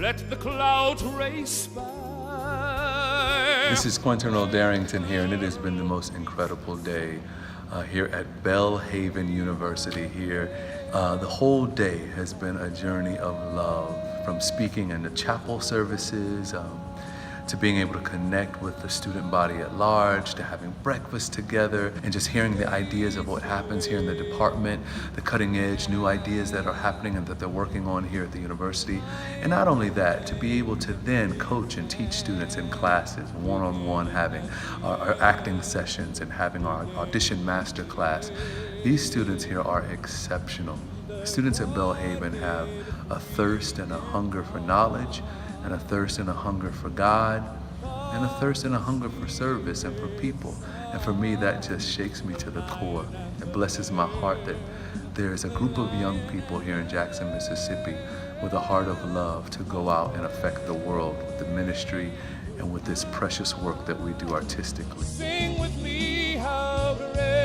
let the clouds race by. This is Quentin Earl Darrington here, and it has been the most incredible day here at Belhaven University here. The whole day has been a journey of love, from speaking in the chapel services, to being able to connect with the student body at large, to having breakfast together, and just hearing the ideas of what happens here in the department, the cutting edge new ideas that are happening and that they're working on here at the university. And not only that, to be able to then coach and teach students in classes, one-on-one, having our acting sessions and having our audition master class. These students here are exceptional. Students at Belhaven have a thirst and a hunger for knowledge, and a thirst and a hunger for God, and a thirst and a hunger for service and for people. And for me, that just shakes me to the core. It blesses my heart that there's a group of young people here in Jackson, Mississippi, with a heart of love to go out and affect the world with the ministry and with this precious work that we do artistically. Sing with me, how great